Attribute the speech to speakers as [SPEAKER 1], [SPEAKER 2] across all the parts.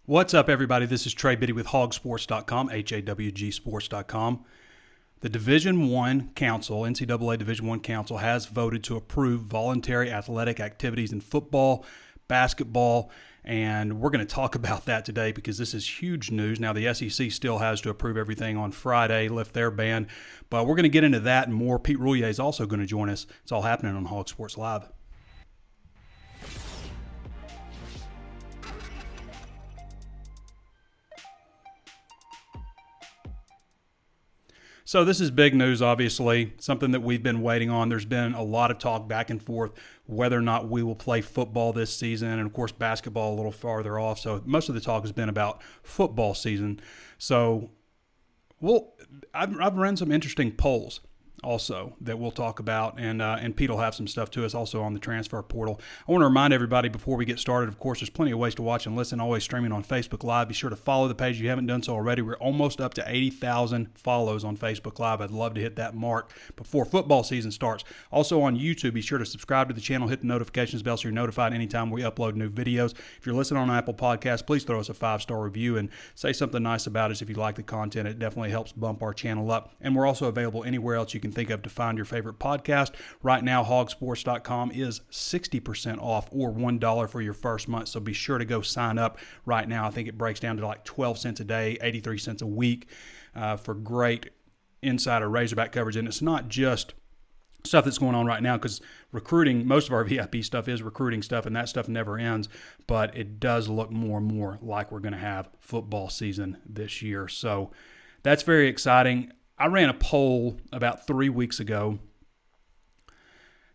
[SPEAKER 1] What's up, everybody? This is Trey Biddy with HawgSports.com, HawgSports.com. The Division I Council, NCAA Division I Council, has voted to approve voluntary athletic activities in football, basketball, and we're going to talk about that today because this is huge news. Now, the SEC still has to approve everything on Friday, lift their ban, but we're going to get into that and more. Pete Roulier is also going to join us. It's all happening on HawgSports Live. So this is big news, obviously, something that we've been waiting on. There's been a lot of talk back and forth whether or not we will play football this season, and of course basketball a little farther off. So most of the talk has been about football season. So I've run some interesting polls also that we'll talk about, and Pete will have some stuff to us also on the transfer portal. I want to remind everybody before we get started, of course, there's plenty of ways to watch and listen, always streaming on Facebook Live. Be sure to follow the page if you haven't done so already. We're almost up to 80,000 follows on Facebook Live. I'd love to hit that mark before football season starts. Also on YouTube, be sure to subscribe to the channel, hit the notifications bell so you're notified anytime we upload new videos. If you're listening on Apple Podcasts, please throw us a 5-star review and say something nice about us if you like the content. It definitely helps bump our channel up. And we're also available anywhere else you can think of to find your favorite podcast. Right now, HawgSports.com is 60% off or $1 for your first month. So be sure to go sign up right now. I think it breaks down to like 12 cents a day, 83 cents a week for great insider Razorback coverage. And it's not just stuff that's going on right now because recruiting, most of our VIP stuff is recruiting stuff, and that stuff never ends. But it does look more and more like we're going to have football season this year. So that's very exciting. I ran a poll about 3 weeks ago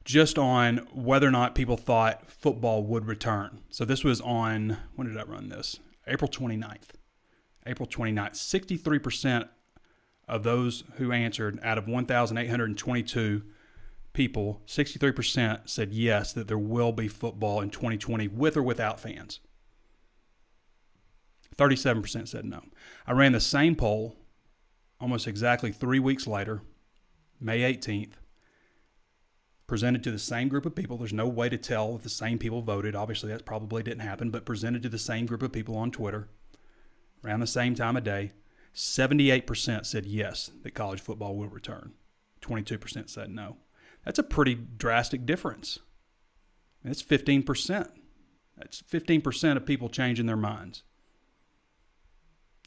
[SPEAKER 1] just on whether or not people thought football would return. So this was on, when did I run this? April 29th. April 29th. 63% of those who answered out of 1,822 people, 63% said yes, that there will be football in 2020 with or without fans. 37% said no. I ran the same poll almost exactly 3 weeks later, May 18th, presented to the same group of people. There's no way to tell if the same people voted. Obviously, that probably didn't happen, but presented to the same group of people on Twitter around the same time of day. 78% said yes, that college football will return. 22% said no. That's a pretty drastic difference. It's 15%. That's 15% of people changing their minds.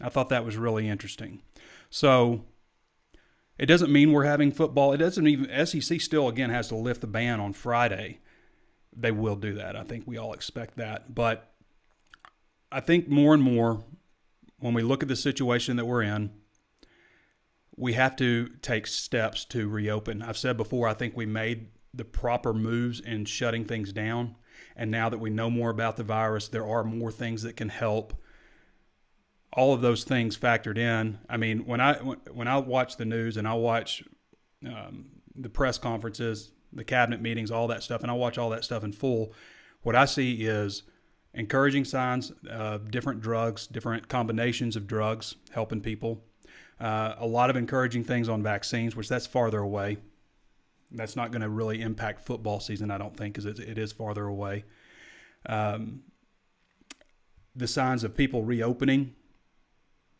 [SPEAKER 1] I thought that was really interesting. So it doesn't mean we're having football. It doesn't even, SEC still, again, has to lift the ban on Friday. They will do that. I think we all expect that. But I think more and more, when we look at the situation that we're in, we have to take steps to reopen. I've said before, I think we made the proper moves in shutting things down. And now that we know more about the virus, there are more things that can help. All of those things factored in. I mean, when I watch the news and I watch the press conferences, the cabinet meetings, all that stuff, and I watch all that stuff in full, what I see is encouraging signs of different drugs, different combinations of drugs helping people. A lot of encouraging things on vaccines, which that's farther away. That's not going to really impact football season, I don't think, because it is farther away. The signs of people reopening.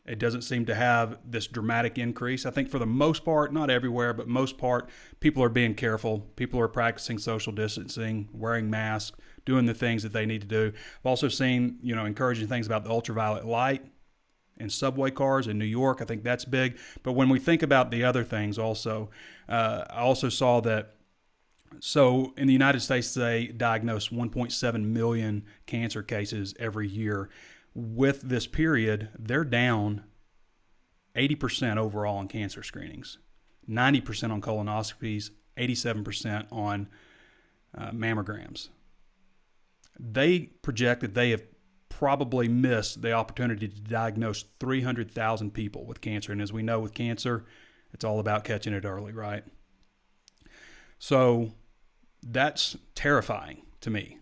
[SPEAKER 1] It doesn't seem to have this dramatic increase. I think for the most part, not everywhere, but most part, people are being careful. People are practicing social distancing, wearing masks, doing the things that they need to do. I've also seen, encouraging things about the ultraviolet light in subway cars in New York. I think that's big. But when we think about the other things also, I also saw that, so in the United States, they diagnose 1.7 million cancer cases every year. With this period, they're down 80% overall on cancer screenings, 90% on colonoscopies, 87% on mammograms. They project that they have probably missed the opportunity to diagnose 300,000 people with cancer. And as we know with cancer, it's all about catching it early, right? So that's terrifying to me.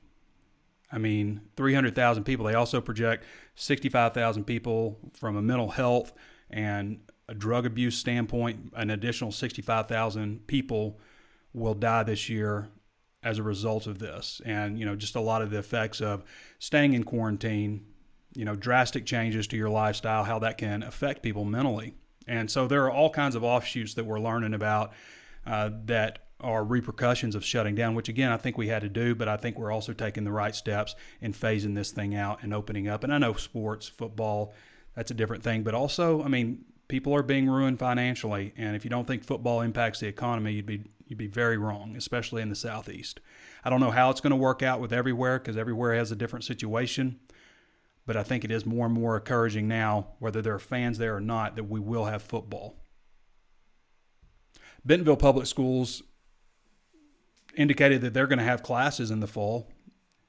[SPEAKER 1] I mean, 300,000 people. They also project 65,000 people from a mental health and a drug abuse standpoint. An additional 65,000 people will die this year as a result of this. And, just a lot of the effects of staying in quarantine, drastic changes to your lifestyle, how that can affect people mentally. And so there are all kinds of offshoots that we're learning about that are repercussions of shutting down, which again, I think we had to do, but I think we're also taking the right steps in phasing this thing out and opening up. And I know sports, football, that's a different thing, but also, people are being ruined financially. And if you don't think football impacts the economy, you'd be very wrong, especially in the Southeast. I don't know how it's going to work out with everywhere, because everywhere has a different situation. But I think it is more and more encouraging now, whether there are fans there or not, that we will have football. Bentonville Public Schools indicated that they're going to have classes in the fall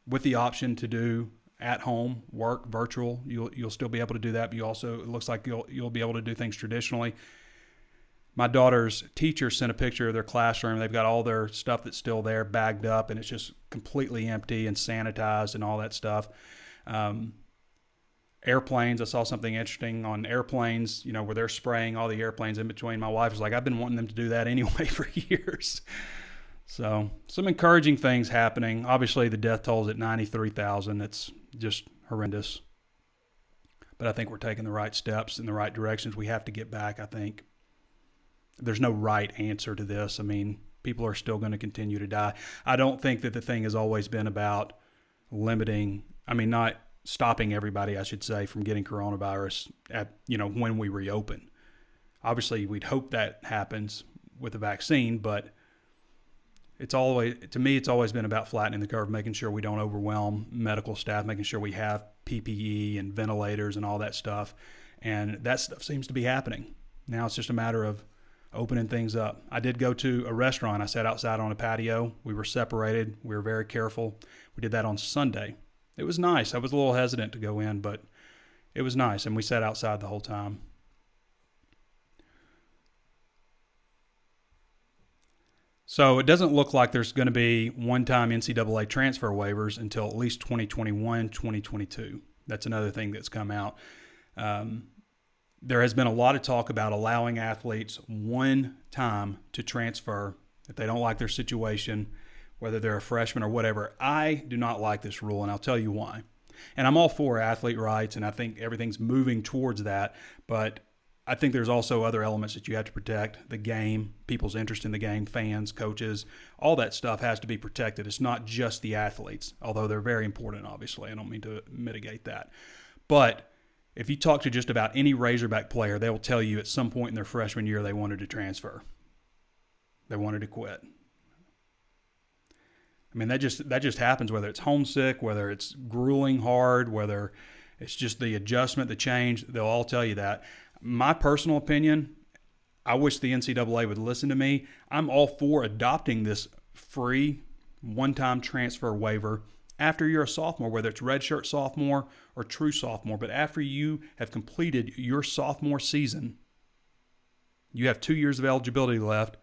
[SPEAKER 1] with the option to do at-home work, virtual. You'll still be able to do that, but it looks like you'll be able to do things traditionally. My daughter's teacher sent a picture of their classroom. They've got all their stuff that's still there bagged up, and it's just completely empty and sanitized and all that stuff. Airplanes, I saw something interesting on airplanes, where they're spraying all the airplanes in between. My wife was like, I've been wanting them to do that anyway for years. So some encouraging things happening. Obviously, the death toll is at 93,000. It's just horrendous. But I think we're taking the right steps in the right directions. We have to get back, I think. There's no right answer to this. People are still going to continue to die. I don't think that the thing has always been about not stopping everybody, I should say, from getting coronavirus when we reopen. Obviously, we'd hope that happens with the vaccine, but it's always been about flattening the curve, making sure we don't overwhelm medical staff, making sure we have PPE and ventilators and all that stuff. And that stuff seems to be happening. Now it's just a matter of opening things up. I did go to a restaurant. I sat outside on a patio. We were separated. We were very careful. We did that on Sunday. It was nice. I was a little hesitant to go in, but it was nice, and we sat outside the whole time. So it doesn't look like there's going to be one-time NCAA transfer waivers until at least 2021, 2022. That's another thing that's come out. There has been a lot of talk about allowing athletes one time to transfer if they don't like their situation, whether they're a freshman or whatever. I do not like this rule, and I'll tell you why. And I'm all for athlete rights, and I think everything's moving towards that, but I think there's also other elements that you have to protect. The game, people's interest in the game, fans, coaches, all that stuff has to be protected. It's not just the athletes, although they're very important, obviously. I don't mean to mitigate that. But if you talk to just about any Razorback player, they will tell you at some point in their freshman year they wanted to transfer. They wanted to quit. That just happens, whether it's homesick, whether it's grueling hard, whether it's just the adjustment, the change. They'll all tell you that. My personal opinion, I wish the NCAA would listen to me. I'm all for adopting this free one-time transfer waiver after you're a sophomore, whether it's redshirt sophomore or true sophomore. But after you have completed your sophomore season, you have 2 years of eligibility left,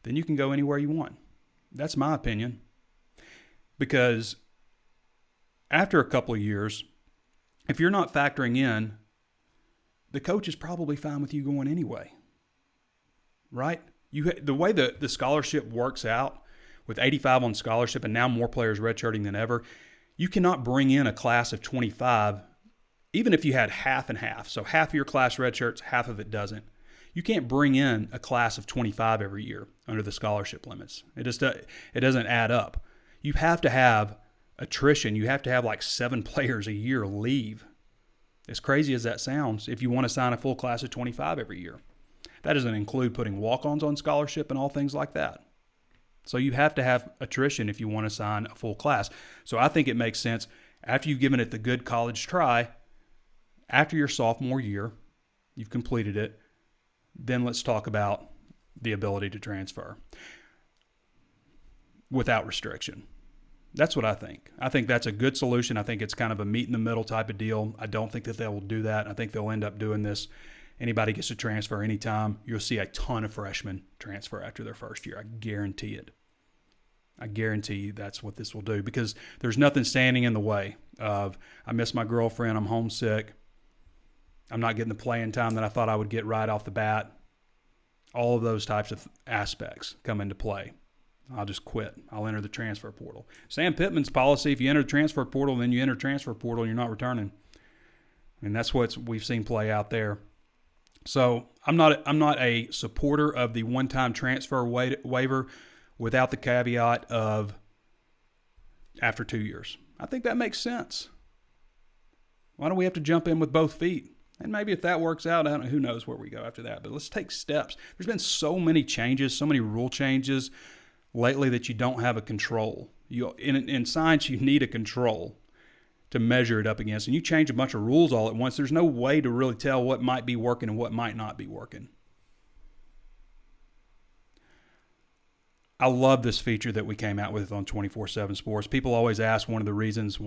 [SPEAKER 1] then you can go anywhere you want. That's my opinion. Because after a couple of years, if you're not factoring in, the coach is probably fine with you going anyway, right? The way the scholarship works out, with 85 on scholarship and now more players redshirting than ever, you cannot bring in a class of 25, even if you had half and half. So half of your class redshirts, half of it doesn't. You can't bring in a class of 25 every year under the scholarship limits. It doesn't add up. You have to have attrition. You have to have like 7 players a year leave. As crazy as that sounds, if you want to sign a full class of 25 every year. That doesn't include putting walk-ons on scholarship and all things like that. So you have to have attrition if you want to sign a full class. So I think it makes sense, after you've given it the good college try, after your sophomore year, you've completed it, then let's talk about the ability to transfer without restriction. That's what I think. I think that's a good solution. I think it's kind of a meet-in-the-middle type of deal. I don't think that they will do that. I think they'll end up doing this. Anybody gets to transfer anytime. You'll see a ton of freshmen transfer after their first year. I guarantee it. I guarantee you that's what this will do, because there's nothing standing in the way of, I miss my girlfriend, I'm homesick, I'm not getting the playing time that I thought I would get right off the bat. All of those types of aspects come into play. I'll just quit. I'll enter the transfer portal. Sam Pittman's policy, if you enter the transfer portal, then you enter transfer portal and you're not returning. And that's what we've seen play out there. So I'm not a supporter of the one-time transfer waiver without the caveat of after 2 years. I think that makes sense. Why don't we have to jump in with both feet? And maybe if that works out, who knows where we go after that. But let's take steps. There's been so many changes, so many rule changes lately that you don't have a control. In science, you need a control to measure it up against. And you change a bunch of rules all at once, there's no way to really tell what might be working and what might not be working. I love this feature that we came out with on 24/7 Sports. People always ask one of the reasons,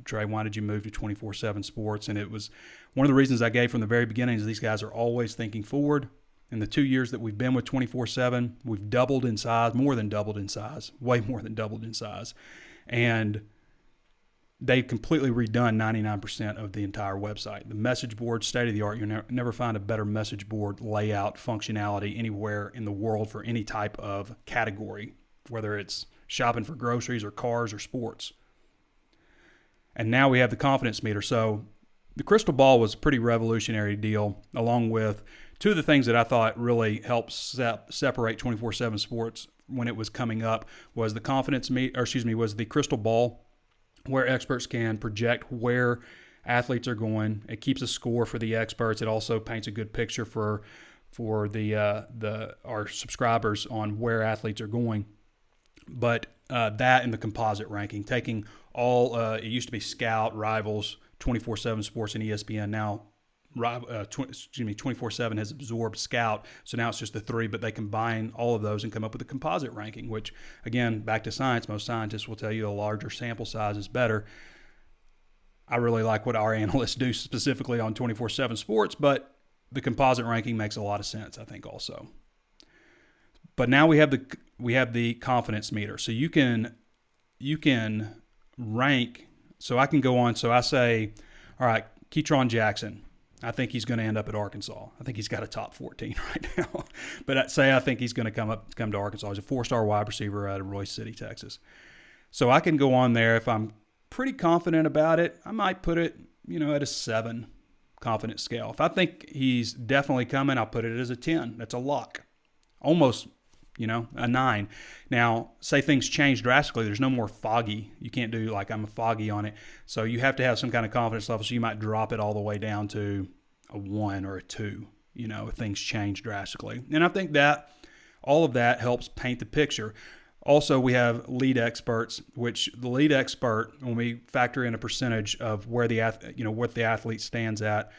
[SPEAKER 1] Trey, why did you move to 24/7 Sports? And it was one of the reasons I gave from the very beginning is these guys are always thinking forward. In the 2 years that we've been with 24/7, we've doubled in size, more than doubled in size, way more than doubled in size. And they've completely redone 99% of the entire website. The message board, state of the art. You'll never find a better message board layout functionality anywhere in the world for any type of category, whether it's shopping for groceries or cars or sports. And now we have the confidence meter. So the crystal ball was a pretty revolutionary deal, along with two of the things that I thought really helped separate 24/7 Sports when it was coming up was the was the crystal ball, where experts can project where athletes are going. It keeps a score for the experts. It also paints a good picture for our subscribers on where athletes are going. But that and the composite ranking, taking all it used to be Scout, Rivals, 24/7 Sports, and ESPN. Now 24/7 has absorbed Scout, so now it's just the three, but they combine all of those and come up with a composite ranking, which, again, back to science, most scientists will tell you a larger sample size is better. I really like what our analysts do specifically on 24/7 Sports, but the composite ranking makes a lot of sense, I think, also. But now we have the confidence meter, so you can rank. So I can go on. So I say, all right, Ketron Jackson. I think he's going to end up at Arkansas. I think he's got a top 14 right now. But I think he's going to come to Arkansas. He's a 4-star wide receiver out of Royce City, Texas. So I can go on there. If I'm pretty confident about it, I might put it, at a 7 confidence scale. If I think he's definitely coming, I'll put it as a 10. That's a lock. Almost, a 9. Now, say things change drastically. There's no more foggy. You can't do like I'm a foggy on it. So you have to have some kind of confidence level. So you might drop it all the way down to a 1 or a 2, if things change drastically. And I think that all of that helps paint the picture. Also, we have lead experts, which the lead expert, when we factor in a percentage of where what the athlete stands at,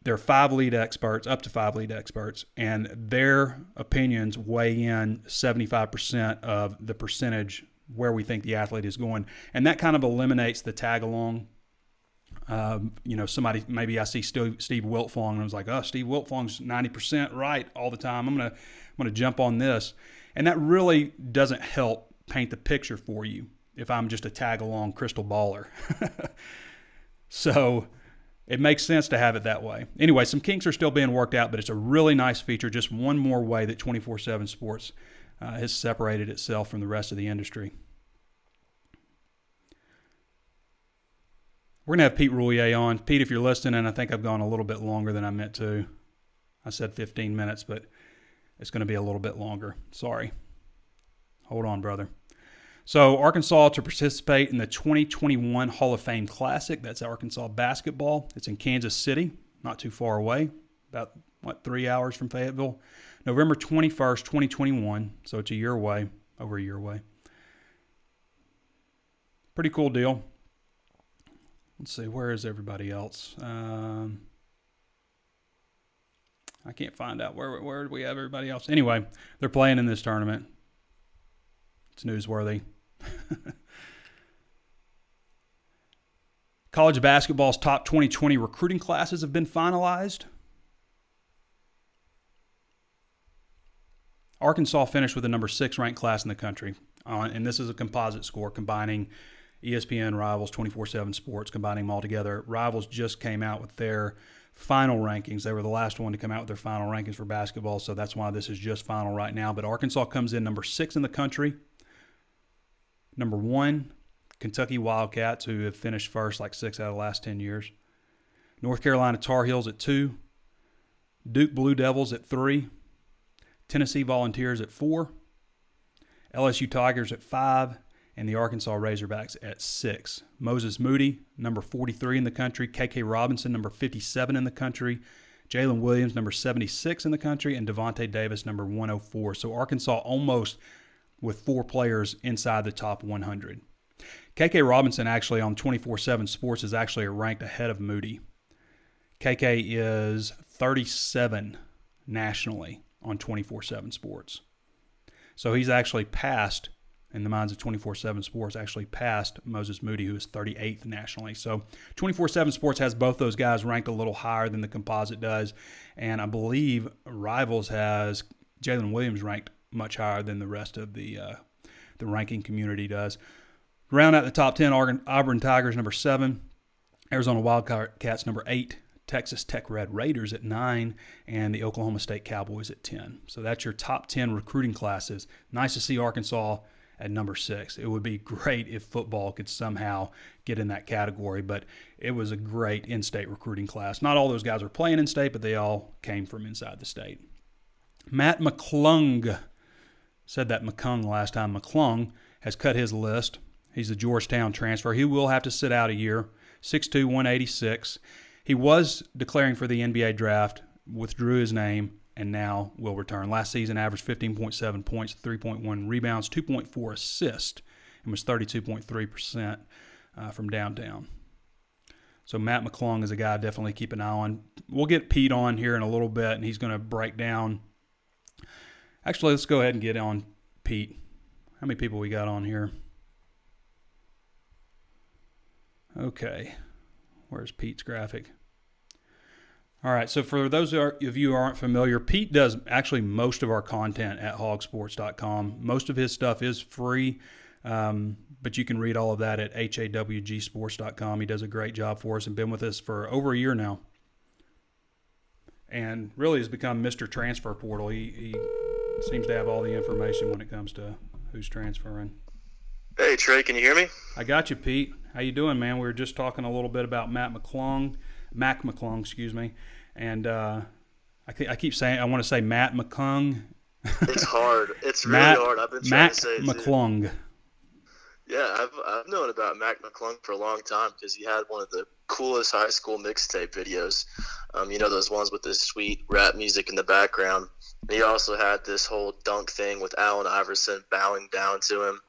[SPEAKER 1] there are 5 lead experts, up to 5 lead experts, and their opinions weigh in 75% of the percentage where we think the athlete is going. And that kind of eliminates the tag along. Somebody, maybe I see Steve Wiltfong, and I was like, oh, Steve Wiltfong's 90% right all the time. I'm gonna jump on this. And that really doesn't help paint the picture for you if I'm just a tag along crystal baller. So it makes sense to have it that way. Anyway, some kinks are still being worked out, but it's a really nice feature. Just one more way that 24/7 Sports has separated itself from the rest of the industry. We're going to have Pete Roulier on. Pete, if you're listening, and I think I've gone a little bit longer than I meant to. I said 15 minutes, but it's going to be a little bit longer. Sorry. Hold on, brother. So Arkansas to participate in the 2021 Hall of Fame Classic. That's Arkansas basketball. It's in Kansas City, not too far away, about 3 hours from Fayetteville. November 21st, 2021. So it's a year away, over a year away. Pretty cool deal. Let's see, where is everybody else? I can't find out where do we have everybody else. Anyway, they're playing in this tournament. It's newsworthy. College basketball's top 2020 recruiting classes have been finalized. Arkansas finished with the number 6 ranked class in the country. And this is a composite score combining ESPN, Rivals, 24/7 Sports, combining them all together. Rivals just came out with their final rankings. They were the last one to come out with their final rankings for basketball, so that's why this is just final right now. But Arkansas comes in number 6 in the country. Number 1, Kentucky Wildcats, who have finished first like 6 out of the last 10 years. North Carolina Tar Heels at 2, Duke Blue Devils at 3, Tennessee Volunteers at 4, LSU Tigers at 5, and the Arkansas Razorbacks at 6. Moses Moody, number 43 in the country, KK Robinson, number 57 in the country, Jalen Williams, number 76 in the country, and Devontae Davis, number 104. So Arkansas almost with 4 players inside the top 100. KK Robinson actually on 24/7 Sports is actually ranked ahead of Moody. KK is 37 nationally on 24/7 Sports. So he's actually passed, in the minds of 24/7 Sports, actually passed Moses Moody, who is 38th nationally. So 24/7 Sports has both those guys ranked a little higher than the composite does. And I believe Rivals has Jalen Williams ranked much higher than the rest of the ranking community does. Round out the top 10, Auburn Tigers, number 7. Arizona Wildcats, number 8. Texas Tech Red Raiders at 9, and the Oklahoma State Cowboys at 10. So that's your top 10 recruiting classes. Nice to see Arkansas at number 6. It would be great if football could somehow get in that category, but it was a great in-state recruiting class. Not all those guys are playing in-state, but they all came from inside the state. Matt McClung, said that McClung last time. McClung has cut his list. He's a Georgetown transfer. He will have to sit out a year. 6'2", 186. He was declaring for the NBA draft, withdrew his name, and now will return. Last season averaged 15.7 points, 3.1 rebounds, 2.4 assists, and was 32.3% from downtown. So Matt McClung is a guy I definitely keep an eye on. We'll get Pete on here in a little bit, and he's going to break down. Actually, let's go ahead and get on Pete. How many people we got on here? Okay. Where's Pete's graphic? All right, so for those of you who aren't familiar, Pete does actually most of our content at HawgSports.com. Most of his stuff is free, but you can read all of that at HawgSports.com. He does a great job for us and been with us for over a year now. And really has become Mr. Transfer Portal. He seems to have all the information when it comes to who's transferring.
[SPEAKER 2] Hey, Trey, can you hear me?
[SPEAKER 1] I got you, Pete. How you doing, man? We were just talking a little bit about Mac McClung, and I keep saying I want to say Matt McClung.
[SPEAKER 2] It's hard. It's really hard. I've been trying to say it
[SPEAKER 1] McClung.
[SPEAKER 2] Too. Yeah, I've known about Mac McClung for a long time because he had one of the coolest high school mixtape videos. You know, those ones with the sweet rap music in the background. He also had this whole dunk thing with Allen Iverson bowing down to him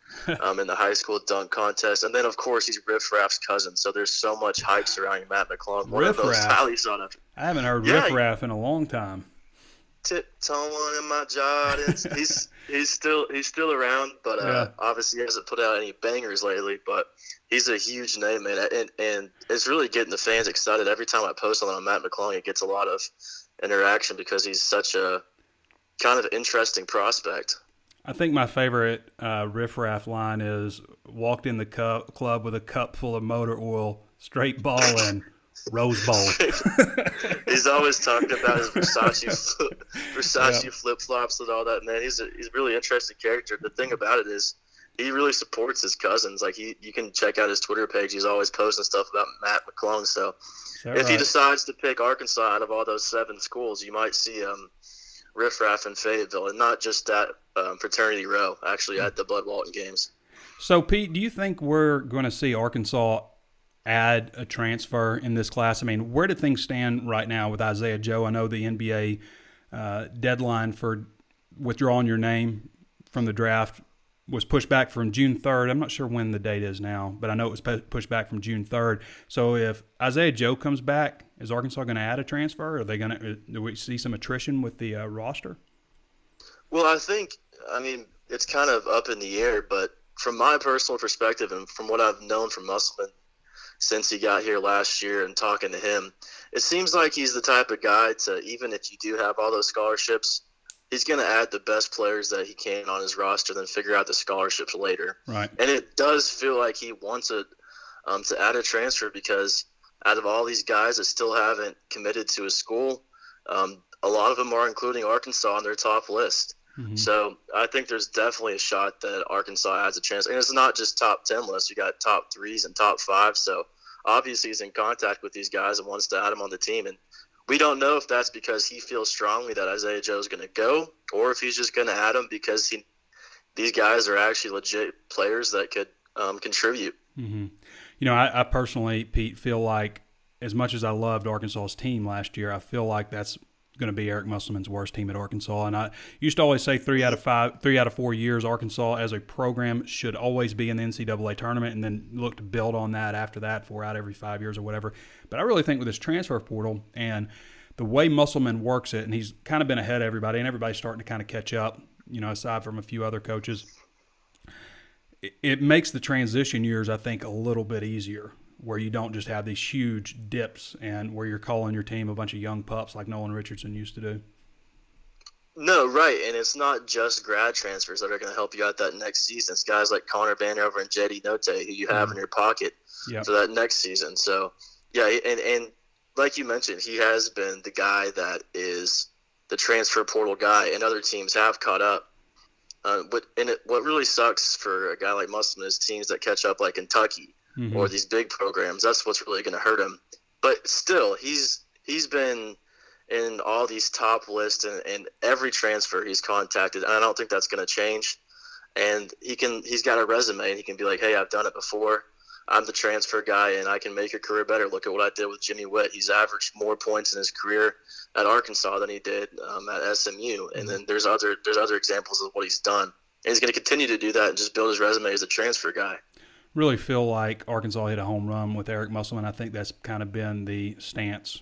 [SPEAKER 2] in the high school dunk contest. And then, of course, he's Riff Raff's cousin. So there's so much hype surrounding Matt McClung. One of those highly sought after.
[SPEAKER 1] I haven't heard Riff Raff in a long time.
[SPEAKER 2] Tiptoeing in my Jordans. He's still around, but obviously he hasn't put out any bangers lately. But he's a huge name, man, and it's really getting the fans excited. Every time I post something on Matt McClung, it gets a lot of interaction because he's such a kind of interesting prospect.
[SPEAKER 1] I think my favorite Riff Raff line is walked in the club with a cup full of motor oil, straight ball, and Rose Bowl.
[SPEAKER 2] He's always talking about his Versace flip-flops and all that. Man, he's a really interesting character. The thing about it is he really supports his cousins. Like you can check out his Twitter page. He's always posting stuff about Matt McClung. So if he decides to pick Arkansas out of all those 7 schools, you might see Riff Raff in Fayetteville, and not just at Fraternity Row, actually at the Bud Walton games.
[SPEAKER 1] So, Pete, do you think we're going to see Arkansas add a transfer in this class? I mean, where do things stand right now with Isaiah Joe? I know the NBA deadline for withdrawing your name from the draft was pushed back from June 3rd. I'm not sure when the date is now, but I know it was pushed back from June 3rd. So if Isaiah Joe comes back, is Arkansas going to add a transfer? Are they going to? Do we see some attrition with the roster?
[SPEAKER 2] Well, I mean, it's kind of up in the air, but from my personal perspective and from what I've known from Musselman since he got here last year and talking to him, it seems like he's the type of guy to, even if you do have all those scholarships, he's going to add the best players that he can on his roster, then figure out the scholarships later.
[SPEAKER 1] Right.
[SPEAKER 2] And it does feel like he wants to add a transfer because out of all these guys that still haven't committed to a school, a lot of them are including Arkansas on their top list. Mm-hmm. So I think there's definitely a shot that Arkansas adds a chance. And it's not just top 10 lists. You got top 3s and top 5. So obviously he's in contact with these guys and wants to add them on the team. And we don't know if that's because he feels strongly that Isaiah Joe is going to go, or if he's just going to add him because these guys are actually legit players that could contribute.
[SPEAKER 1] Mm-hmm. You know, I personally, Pete, feel like as much as I loved Arkansas's team last year, I feel like that's going to be Eric Musselman's worst team at Arkansas. And I used to always say 3 out of 4 years, Arkansas as a program should always be in the NCAA tournament, and then look to build on that after that, 4 out every 5 years or whatever. But I really think with this transfer portal and the way Musselman works it, and he's kind of been ahead of everybody, and everybody's starting to kind of catch up, you know, aside from a few other coaches, it makes the transition years, I think, a little bit easier, where you don't just have these huge dips and where you're calling your team a bunch of young pups like Nolan Richardson used to do.
[SPEAKER 2] No, right, and it's not just grad transfers that are going to help you out that next season. It's guys like Connor Vanover and Jedi Note who you have in your pocket for that next season. So, yeah, and like you mentioned, he has been the guy that is the transfer portal guy, and other teams have caught up. What really sucks for a guy like Musselman is teams that catch up like Kentucky or these big programs. That's what's really going to hurt him. But still, he's been in all these top lists and every transfer he's contacted, and I don't think that's going to change. And he's got a resume, and he can be like, hey, I've done it before. I'm the transfer guy, and I can make your career better. Look at what I did with Jimmy Witt. He's averaged more points in his career at Arkansas than he did at SMU. And then there's other examples of what he's done. And he's going to continue to do that and just build his resume as a transfer guy.
[SPEAKER 1] Really feel like Arkansas hit a home run with Eric Musselman. I think that's kind of been the stance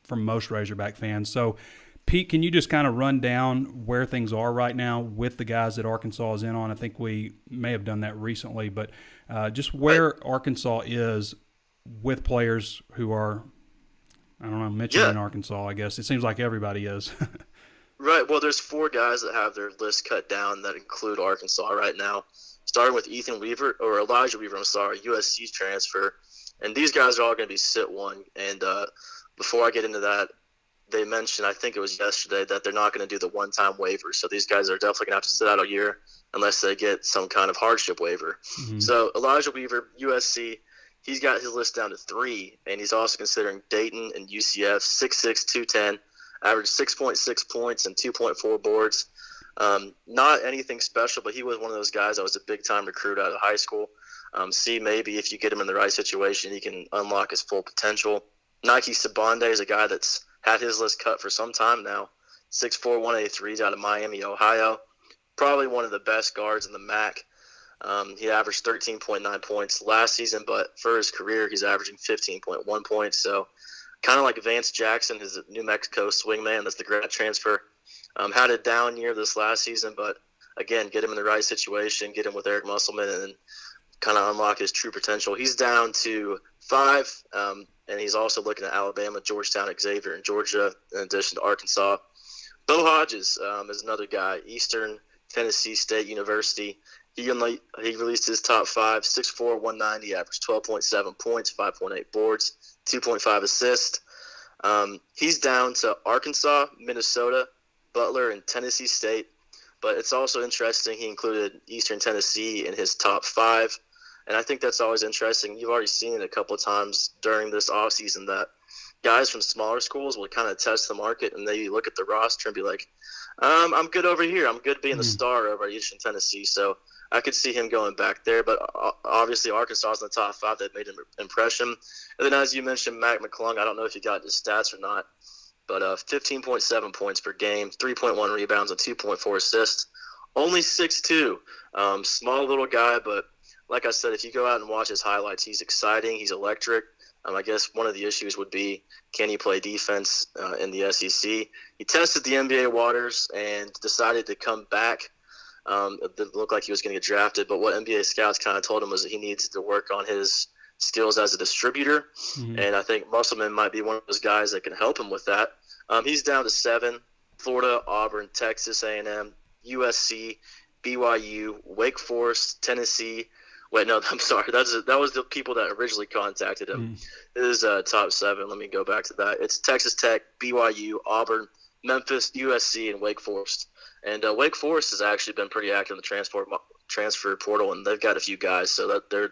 [SPEAKER 1] from most Razorback fans. So, Pete, can you just kind of run down where things are right now with the guys that Arkansas is in on? I think we may have done that recently, but just where Arkansas is with players who are, I don't know, mentioned in Arkansas, I guess. It seems like everybody is.
[SPEAKER 2] Right. Well, there's 4 guys that have their list cut down that include Arkansas right now, starting with Elijah Weaver, USC transfer. And these guys are all going to be sit one. And before I get into that, they mentioned, I think it was yesterday, that they're not going to do the one-time waiver. So these guys are definitely going to have to sit out a year unless they get some kind of hardship waiver. Mm-hmm. So Elijah Weaver, USC, he's got his list down to 3, and he's also considering Dayton and UCF, 6'6", 210, averaged 6.6 points and 2.4 boards. Not anything special, but he was one of those guys that was a big-time recruit out of high school. Maybe if you get him in the right situation, he can unlock his full potential. Nike Sabonde is a guy that's had his list cut for some time now. 6'4", 183, out of Miami, Ohio. Probably one of the best guards in the MAC. He averaged 13.9 points last season, but for his career, he's averaging 15.1 points. So kind of like Vance Jackson, his New Mexico swingman, that's the grad transfer. Had a down year this last season, but again, get him in the right situation, get him with Eric Musselman, and kind of unlock his true potential. He's down to 5, and he's also looking at Alabama, Georgetown, Xavier, and Georgia, in addition to Arkansas. Bo Hodges is another guy, Eastern Tennessee State University. He released his top 5, 6'4", 190, averaged 12.7 points, 5.8 boards, 2.5 assists. He's down to Arkansas, Minnesota, Butler, and Tennessee State. But it's also interesting he included Eastern Tennessee in his top 5. And I think that's always interesting. You've already seen it a couple of times during this offseason that guys from smaller schools will kind of test the market, and they look at the roster and be like, I'm good over here. I'm good being the star over at Eastern Tennessee. So I could see him going back there. But obviously Arkansas is in the top 5 that made an impression. And then as you mentioned, Mac McClung, I don't know if you got his stats or not, but 15.7 points per game, 3.1 rebounds, and 2.4 assists. Only 6'2", small little guy, but like I said, if you go out and watch his highlights, he's exciting. He's electric. I guess one of the issues would be, can he play defense in the SEC? He tested the NBA waters and decided to come back. It didn't look like he was going to get drafted, but what NBA scouts kind of told him was that he needs to work on his skills as a distributor, and I think Musselman might be one of those guys that can help him with that. He's down to 7, Florida, Auburn, Texas A&M, USC, BYU, Wake Forest, Tennessee. Wait, no, I'm sorry. That was the people that originally contacted him. His top 7. Let me go back to that. It's Texas Tech, BYU, Auburn, Memphis, USC, and Wake Forest. And Wake Forest has actually been pretty active in the transfer portal, and they've got a few guys, so that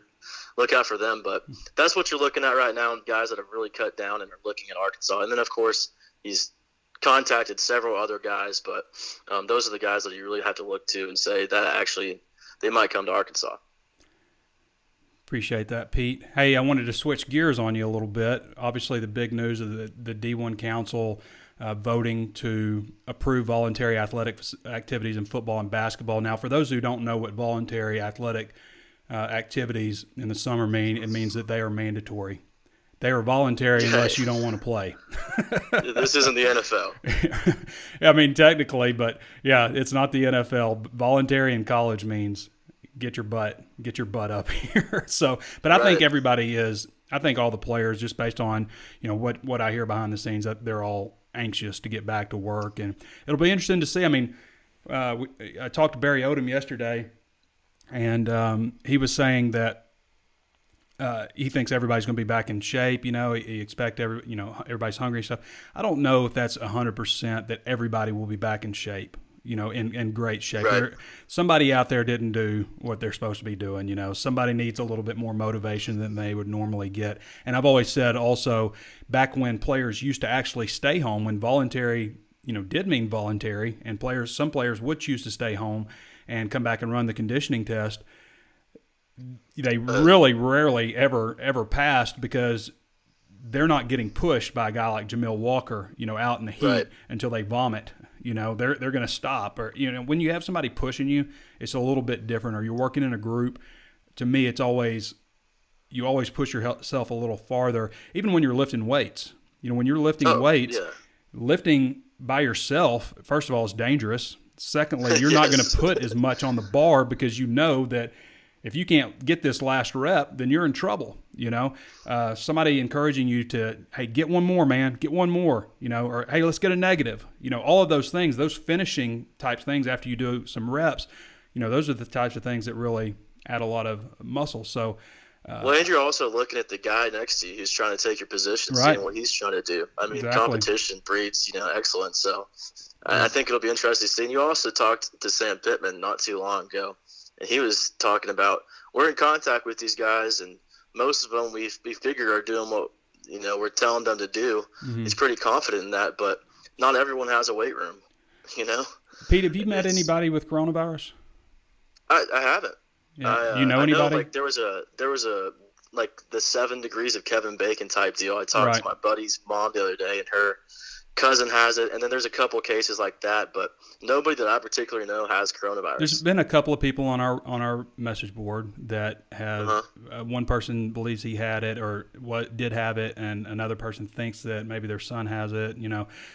[SPEAKER 2] look out for them. But that's what you're looking at right now, guys that have really cut down and are looking at Arkansas. And then, of course, he's contacted several other guys, but those are the guys that you really have to look to and say that actually they might come to Arkansas.
[SPEAKER 1] Appreciate that, Pete. Hey, I wanted to switch gears on you a little bit. Obviously, the big news of the D1 Council voting to approve voluntary athletic activities in football and basketball. Now, for those who don't know what voluntary athletic activities in the summer mean, it means that they are mandatory. They are voluntary unless you don't want to play.
[SPEAKER 2] This isn't the NFL.
[SPEAKER 1] I mean, technically, but yeah, it's not the NFL. Voluntary in college means get your butt up here. So, but I think everybody is. I think all the players, just based on what I hear behind the scenes, that they're all anxious to get back to work, and it'll be interesting to see. I mean, I talked to Barry Odom yesterday, and he was saying that. He thinks everybody's going to be back in shape. He expect everybody's hungry and stuff. I don't know if that's 100% that everybody will be back in shape. In great shape.
[SPEAKER 2] Right.
[SPEAKER 1] Somebody out there didn't do what they're supposed to be doing. Somebody needs a little bit more motivation than they would normally get. And I've always said also, back when players used to actually stay home, when voluntary, did mean voluntary, and some players would choose to stay home and come back and run the conditioning test. They really rarely ever passed because they're not getting pushed by a guy like Jamil Walker, out in the heat until they vomit. They're going to stop. Or when you have somebody pushing you, it's a little bit different. Or you're working in a group. To me, it's always you always push yourself a little farther. Even when you're lifting weights, when you're lifting weights, lifting by yourself, first of all, is dangerous. Secondly, you're not going to put as much on the bar because you know that. If you can't get this last rep, then you're in trouble, Somebody encouraging you to, hey, get one more, man, get one more, or hey, let's get a negative. All of those things, those finishing types things after you do some reps, those are the types of things that really add a lot of muscle. So,
[SPEAKER 2] and you're also looking at the guy next to you who's trying to take your position, seeing what he's trying to do. I mean, competition breeds, excellence. So I think it'll be interesting to see. And you also talked to Sam Pittman not too long ago. And he was talking about, we're in contact with these guys, and most of them we figure are doing what we're telling them to do. Mm-hmm. He's pretty confident in that, but not everyone has a weight room.
[SPEAKER 1] Pete, have you met anybody with coronavirus?
[SPEAKER 2] I haven't.
[SPEAKER 1] Yeah. You know anybody?
[SPEAKER 2] Like there was a like the 7 degrees of Kevin Bacon type deal. I talked to my buddy's mom the other day, and her cousin has it, and then there's a couple of cases like that, but nobody that I particularly know has coronavirus.
[SPEAKER 1] There's been a couple of people on our message board that have one person believes he had it or did have it, and another person thinks that maybe their son has it.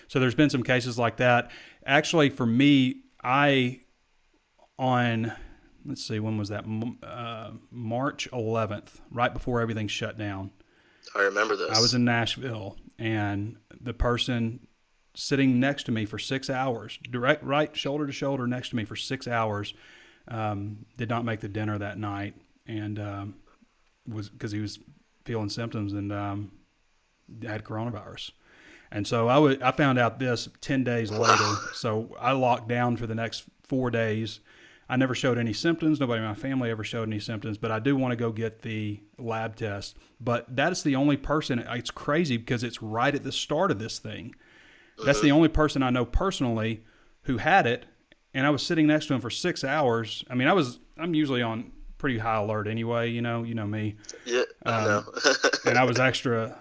[SPEAKER 1] So there's been some cases like that. Actually, for me, let's see, when was that? March 11th, right before everything shut down.
[SPEAKER 2] I remember this.
[SPEAKER 1] I was in Nashville, and the person sitting next to me for 6 hours, right shoulder to shoulder next to me for 6 hours, did not make the dinner that night, and was because he was feeling symptoms and had coronavirus. And so I found out this 10 days later. So I locked down for the next 4 days. I never showed any symptoms. Nobody in my family ever showed any symptoms, but I do want to go get the lab test. But that is the only person. It's crazy because it's right at the start of this thing. That's the only person I know personally who had it, and I was sitting next to him for 6 hours. I mean, I'm usually on pretty high alert anyway. You know me.
[SPEAKER 2] Yeah, I know.
[SPEAKER 1] And I was extra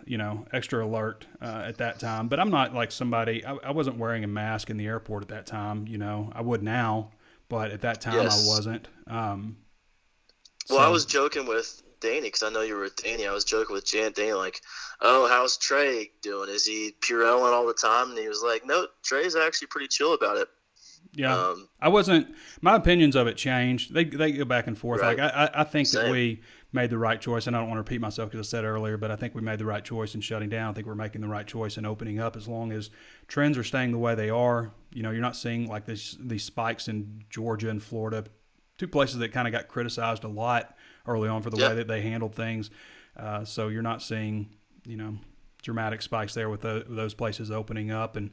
[SPEAKER 1] alert at that time. But I'm not like somebody. I wasn't wearing a mask in the airport at that time. I would now. But at that time, I wasn't.
[SPEAKER 2] Well, I was joking with Danny because I know you were with Danny. I was joking with Danny like, oh, how's Trey doing? Is he Purelling all the time? And he was like, no, Trey's actually pretty chill about it.
[SPEAKER 1] Yeah, I wasn't. My opinions of it changed. They go back and forth.
[SPEAKER 2] Right.
[SPEAKER 1] Like I think that we made the right choice, and I don't want to repeat myself because I said earlier, but I think we made the right choice in shutting down. I think we're making the right choice in opening up as long as trends are staying the way they are. You're not seeing like these spikes in Georgia and Florida, two places that kind of got criticized a lot early on for the way that they handled things. So you're not seeing, dramatic spikes there with those places opening up. And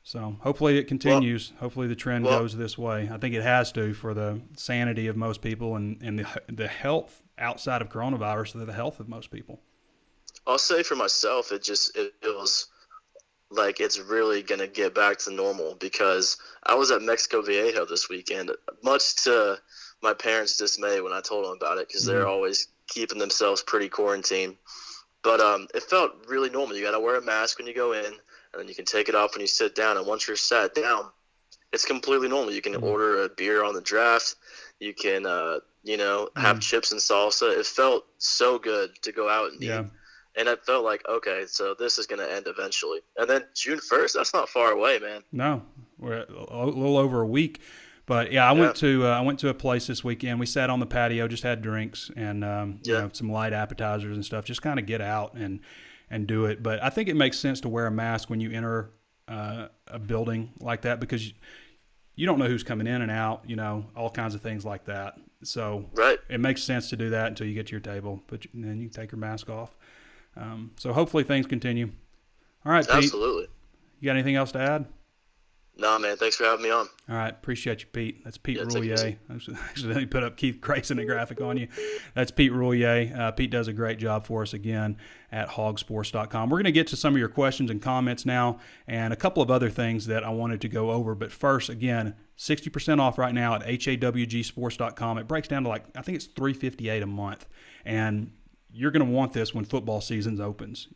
[SPEAKER 1] so hopefully it continues. Hopefully the trend goes this way. I think it has to for the sanity of most people and the health outside of coronavirus to the health of most people.
[SPEAKER 2] I'll say for myself, it feels like it's really going to get back to normal, because I was at Mexico Viejo this weekend, much to my parents' dismay when I told them about it, because they're always keeping themselves pretty quarantined. But it felt really normal. You got to wear a mask when you go in, and then you can take it off when you sit down. And once you're sat down, it's completely normal. You can order a beer on the draft. You can, have chips and salsa. It felt so good to go out and eat. And I felt like, okay, so this is going to end eventually. And then June 1st, that's not far away, man.
[SPEAKER 1] No, we're a little over a week. But, yeah, I went to a place this weekend. We sat on the patio, just had drinks and some light appetizers and stuff, just kind of get out and do it. But I think it makes sense to wear a mask when you enter a building like that, because you don't know who's coming in and out, all kinds of things like that. So It makes sense to do that until you get to your table, and then you can take your mask off. So hopefully things continue. All right, Pete.
[SPEAKER 2] Absolutely.
[SPEAKER 1] You got anything else to add?
[SPEAKER 2] No, man. Thanks for having me on.
[SPEAKER 1] All right. Appreciate you, Pete. That's Pete Roulier. I accidentally put up Keith Grayson, a graphic on you. That's Pete Roulier. Pete does a great job for us again at HawgSports.com. We're going to get to some of your questions and comments now, and a couple of other things that I wanted to go over. But first, again, 60% off right now at HawgSports.com. It breaks down to I think it's $358 a month. And you're going to want this when football season opens.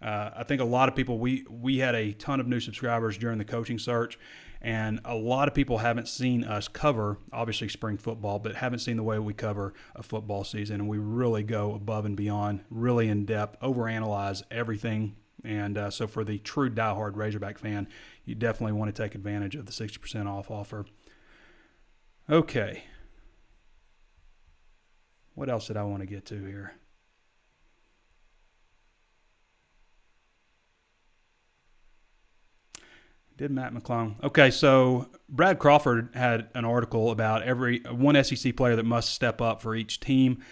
[SPEAKER 1] I think a lot of people, we had a ton of new subscribers during the coaching search, and a lot of people haven't seen us cover, obviously, spring football, but haven't seen the way we cover a football season. And we really go above and beyond, really in depth, overanalyze everything. And so for the true diehard Razorback fan, you definitely want to take advantage of the 60% off offer. Okay. What else did I want to get to here? Did Matt McClung. Okay, so Brad Crawford had an article about one SEC player that must step up for each team.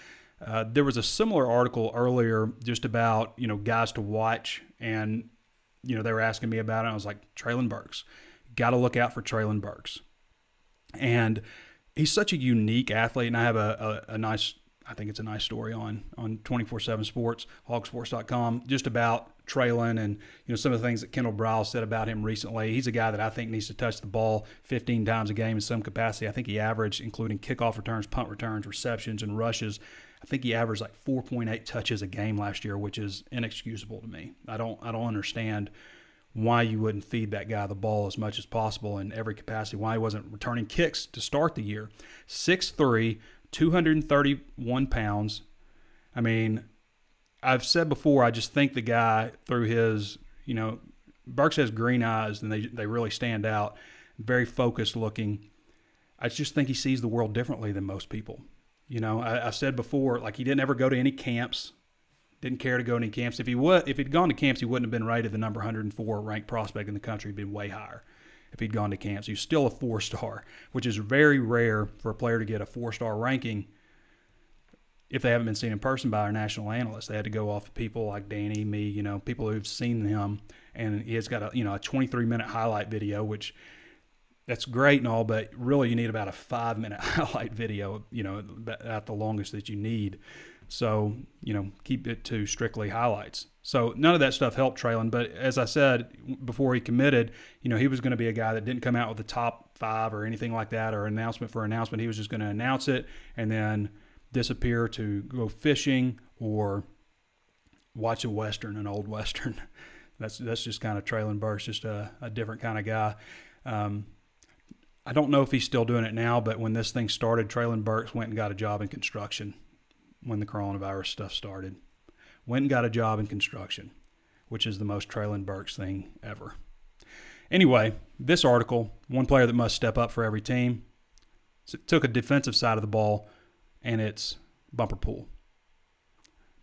[SPEAKER 1] There was a similar article earlier just about, guys to watch, and, they were asking me about it. I was like, Traylon Burks. Got to look out for Traylon Burks. And he's such a unique athlete, and I have a nice story on 24/7 Sports, HawgSports.com, just about Traylon and some of the things that Kendall Briles said about him recently. He's a guy that I think needs to touch the ball 15 times a game in some capacity. I think he averaged, including kickoff returns, punt returns, receptions, and rushes, I think he averaged 4.8 touches a game last year, which is inexcusable to me. I don't understand why you wouldn't feed that guy the ball as much as possible in every capacity, why he wasn't returning kicks to start the year. 6'3", 231 pounds. I mean, I've said before, I just think the guy, through his, Burks has green eyes, and they really stand out. Very focused looking. I just think he sees the world differently than most people. I've said before, he didn't ever go to any camps. Didn't care to go to any camps. If he'd gone to camps, he wouldn't have been rated the number 104 ranked prospect in the country. He'd been way higher if he'd gone to camps. He's still a 4-star, which is very rare for a player to get a 4-star ranking if they haven't been seen in person by our national analysts. They had to go off of people like Danny, me, people who've seen him. And he's got a 23-minute highlight video, which that's great and all, but really you need about a 5-minute highlight video, at the longest that you need. So, keep it to strictly highlights. So none of that stuff helped Traylon. But as I said, before he committed, he was going to be a guy that didn't come out with the top 5 or anything like that, or announcement for announcement. He was just going to announce it and then disappear to go fishing or watch a Western, an old Western. That's just kind of Traylon Burks, just a different kind of guy. I don't know if he's still doing it now, but when this thing started, Traylon Burks went and got a job in construction when the coronavirus stuff started. Went and got a job in construction, which is the most Traylon Burks thing ever. Anyway, this article, one player that must step up for every team, took a defensive side of the ball, and it's Bumper Pool.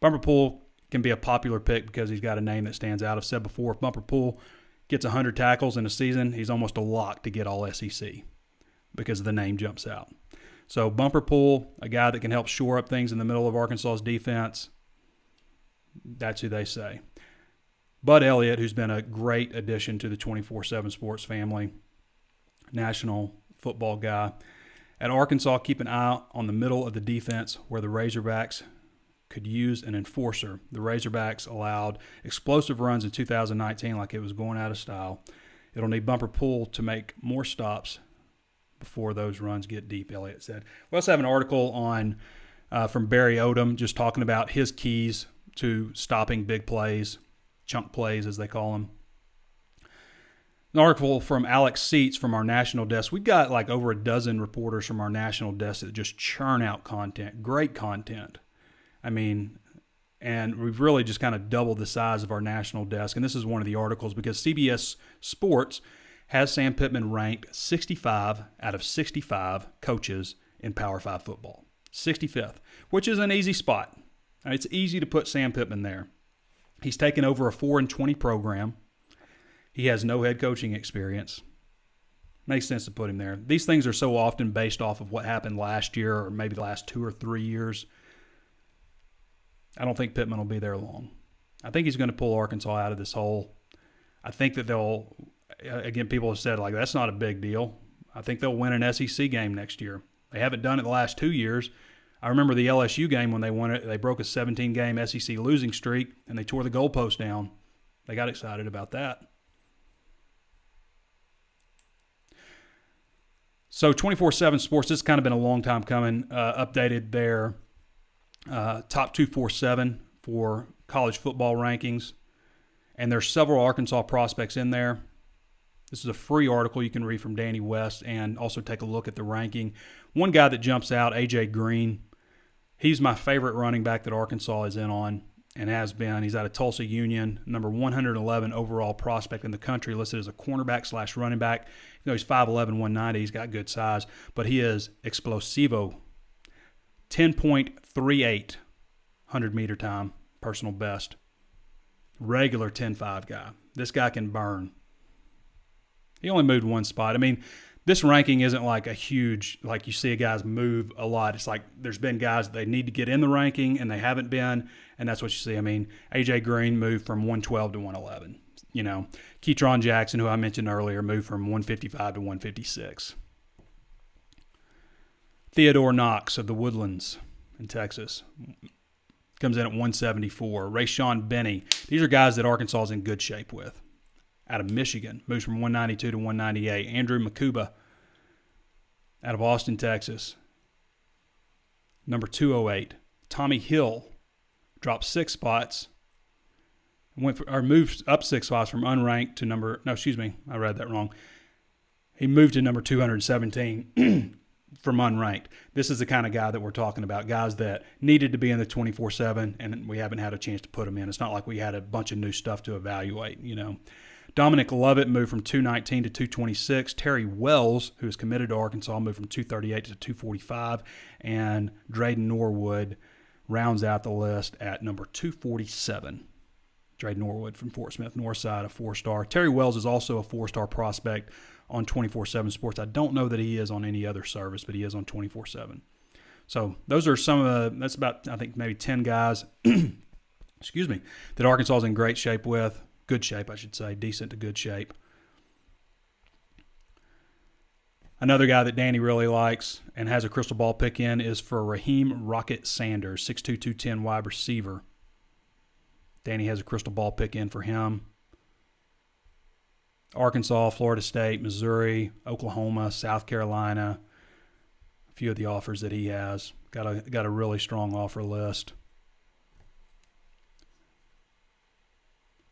[SPEAKER 1] Bumper Pool can be a popular pick because he's got a name that stands out. I've said before, if Bumper Pool gets 100 tackles in a season, he's almost a lock to get all SEC because the name jumps out. So Bumper Pool, a guy that can help shore up things in the middle of Arkansas's defense, that's who they say. Bud Elliott, who's been a great addition to the 24/7 Sports family, national football guy. At Arkansas, keep an eye on the middle of the defense where the Razorbacks could use an enforcer. The Razorbacks allowed explosive runs in 2019 like it was going out of style. It'll need bumper pull to make more stops before those runs get deep, Elliott said. We also have an article on from Barry Odom just talking about his keys to stopping big plays, chunk plays as they call them. An article from Alex Seats from our national desk. We've got like over a dozen reporters from our national desk that just churn out content, great content. I mean, and we've really just kind of doubled the size of our national desk. And this is one of the articles because CBS Sports has Sam Pittman ranked 65 out of 65 coaches in Power 5 football. 65th, which is an easy spot. It's easy to put Sam Pittman there. He's taken over a 4-20 program. He has no head coaching experience. Makes sense to put him there. These things are so often based off of what happened last year or maybe the last 2 or 3 years. I don't think Pittman will be there long. I think he's going to pull Arkansas out of this hole. I think that they'll, again, people have said, like, that's not a big deal. I think they'll win an SEC game next year. They haven't done it the last 2 years. I remember the LSU game when they won it. They broke a 17-game SEC losing streak, and they tore the goalpost down. They got excited about that. So 24/7 Sports, this has kind of been a long time coming, updated their top 247 for college football rankings. And there's several Arkansas prospects in there. This is a free article you can read from Danny West and also take a look at the ranking. One guy that jumps out, A.J. Green. He's my favorite running back that Arkansas is in on and has been. He's out of Tulsa Union, number 111 overall prospect in the country, listed as a cornerback / running back. You know, he's 5'11", 190. He's got good size, but he is explosivo. 10.38 100-meter time, personal best. Regular 10.5 guy. This guy can burn. He only moved one spot. I mean, this ranking isn't like a huge, like you see guys move a lot. It's like there's been guys that they need to get in the ranking and they haven't been, and that's what you see. I mean, A.J. Green moved from 112 to 111. You know, Ketron Jackson, who I mentioned earlier, moved from 155 to 156. Theodore Knox of the Woodlands in Texas comes in at 174. Rayshawn Benny. These are guys that Arkansas is in good shape with. Out of Michigan, moves from 192 to 198. Andrew Makuba out of Austin, Texas, number 208. Tommy Hill dropped 6 spots, moved up 6 spots from unranked to I read that wrong. He moved to number 217 from unranked. This is the kind of guy that we're talking about, guys that needed to be in the 24/7, and we haven't had a chance to put them in. It's not like we had a bunch of new stuff to evaluate, you know. Dominic Lovett moved from 219 to 226. Terry Wells, who is committed to Arkansas, moved from 238 to 245. And Drayden Norwood rounds out the list at number 247. Drayden Norwood from Fort Smith Northside, a 4-star. Terry Wells is also a 4-star prospect on 24/7 Sports. I don't know that he is on any other service, but he is on 24/7. So those are some of the, that's about, I think, maybe 10 guys, that Arkansas is in great shape with. Good shape, I should say. Decent to good shape. Another guy that Danny really likes and has a crystal ball pick in is for Raheem Rocket Sanders, 6'2", 210 wide receiver. Danny has a crystal ball pick in for him. Arkansas, Florida State, Missouri, Oklahoma, South Carolina. A few of the offers that he has. Got a really strong offer list.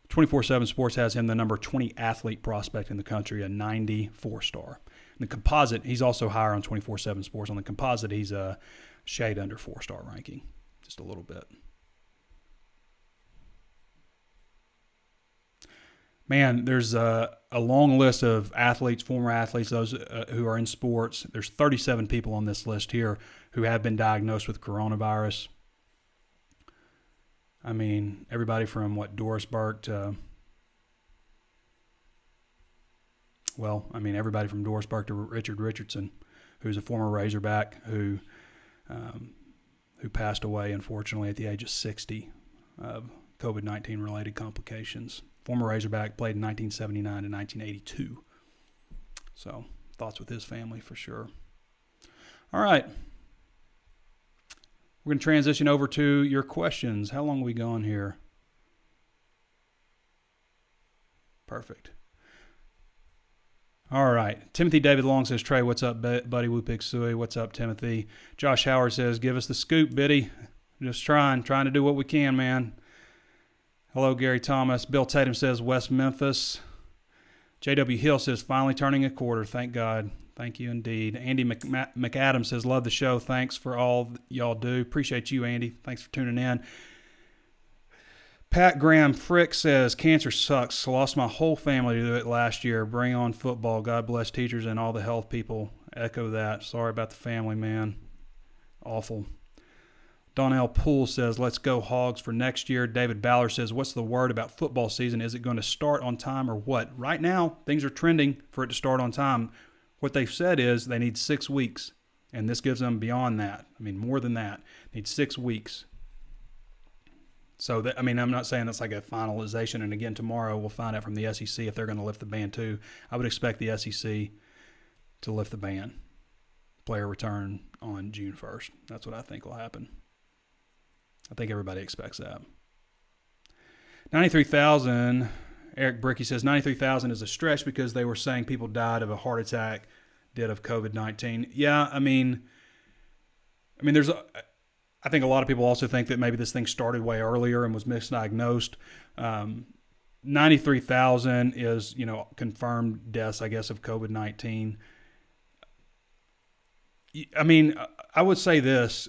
[SPEAKER 1] 24/7 Sports has him the number 20 athlete prospect in the country, a 94-star. The composite, he's also higher on 24/7 Sports. On the composite, he's a shade under 4-star ranking, just a little bit. Man, there's a long list of athletes, former athletes, those who are in sports. There's 37 people on this list here who have been diagnosed with coronavirus. I mean, everybody from Doris Burke to, everybody from Doris Burke to Richard Richardson, who's a former Razorback who passed away, unfortunately, at the age of 60 of COVID-19 related complications. Former Razorback, played in 1979 to 1982. So, thoughts with his family for sure. All right. We're going to transition over to your questions. How long are we going here? Perfect. All right. Timothy David Long says, Trey, what's up, buddy? Woo Pig Suey. What's up, Timothy? Josh Howard says, give us the scoop, Biddy. Just trying to do what we can, man. Hello, Gary Thomas. Bill Tatum says, West Memphis. J.W. Hill says, finally turning a quarter. Thank God. Thank you indeed. Andy McAdams says, love the show. Thanks for all y'all do. Appreciate you, Andy. Thanks for tuning in. Pat Graham Frick says, cancer sucks. Lost my whole family to it last year. Bring on football. God bless teachers and all the health people. Echo that. Sorry about the family, man. Awful. Donnell Poole says, let's go Hogs for next year. David Ballard says, what's the word about football season? Is it going to start on time or what? Right now, things are trending for it to start on time. What they've said is they need 6 weeks, and this gives them beyond that. I mean, more than that. They need 6 weeks. So, I'm not saying that's like a finalization. And again, tomorrow we'll find out from the SEC if they're going to lift the ban too. I would expect the SEC to lift the ban. Player return on June 1st. That's what I think will happen. I think everybody expects that. 93,000, Eric Bricky says 93,000 is a stretch because they were saying people died of a heart attack, did of COVID-19. Yeah, I mean, I think a lot of people also think that maybe this thing started way earlier and was misdiagnosed. 93,000 is, confirmed deaths, I guess, of COVID-19. I mean, I would say this.